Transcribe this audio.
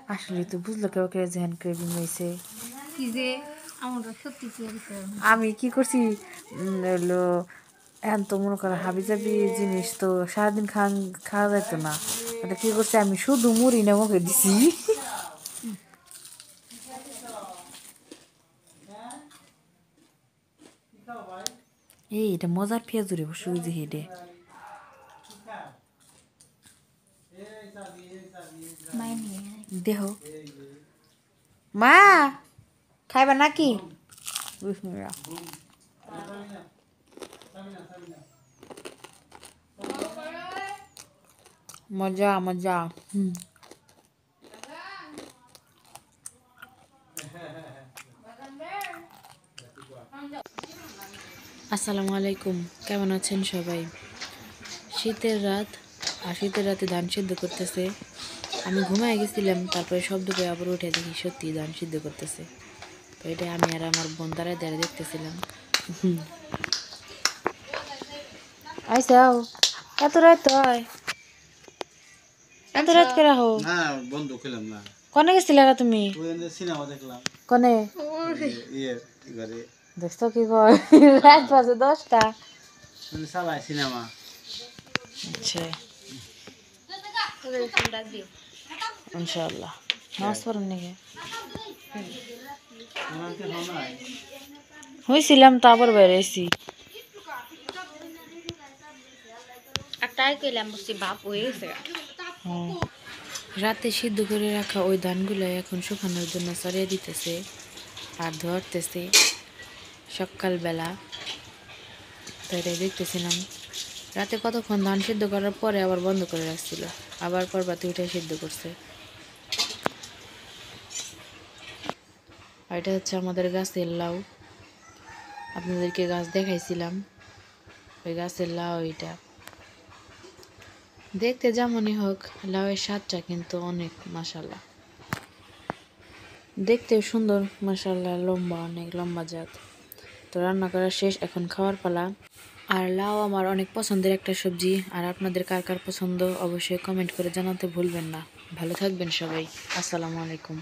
আসলে তো বুঝলো কেউ কেউ যে হ্যান্ড ক্রেভিং হয়েছে কি যে আমরা সত্যি আমি কি করছি হলো এখন তো মনে করো হাবি জাবি জিনিস তো সারাদিন খাওয়া যেত না এটা কি করছি আমি শুধু মুড়ি না মুখে দিছি এই এটা মজার পেঁয়াজ রে বসে যে হেডে দেহ মা খাইবা নাকি মজা মজা আসসালামু আলাইকুম কেমন আছেন সবাই শীতের রাত আর শীতের রাতে ধান সিদ্ধ করতেছে আমি ঘুমায় গেছিলাম তারপরে শব্দ করে আবার উঠে দেখি সত্যি ধান সিদ্ধ করতেছে তো এটা আমি আর আমার বোন দাঁড়ায় দাঁড়িয়ে দেখতেছিলাম আইসাও এত রাত হয় এত রাত করে হো না বন্ধ করলাম না কনে গেছিলা তুমি সিনেমা দেখলাম কনে ইয়ে ঘরে দেখছো কি কয় রাত বাজে 10টা চালায় সিনেমা আচ্ছা ইনশাআল্লাহ নামাজ পড়েন নাকি হয়েছিলাম তো আবার বেরিয়েছি রাতে সিদ্ধ করে রাখা ওই ধানগুলো এখন শুকানোর জন্য ছড়িয়ে দিতেছে আর ধরতেছে সকালবেলা তো এটাই দেখতেছিলাম রাতে কতক্ষণ ধান সিদ্ধ করার পরে আবার বন্ধ করে রাখছিল আবার পরবাতে উঠে সিদ্ধ করছে আর এটা হচ্ছে আমাদের গাছের লাউ আপনাদেরকে গাছ দেখাইছিলাম ওই গাছের লাউ এটা দেখতে যেমনই হোক লাউয়ের স্বাদটা কিন্তু অনেক মাশাআল্লাহ দেখতেও সুন্দর মাশাআল্লাহ লম্বা অনেক লম্বা জাত তো রান্না করা শেষ এখন খাওয়ার পালা আর লাউ আমার অনেক পছন্দের একটা সবজি আর আপনাদের কার কার পছন্দ অবশ্যই কমেন্ট করে জানাতে ভুলবেন না ভালো থাকবেন সবাই আসসালামু আলাইকুম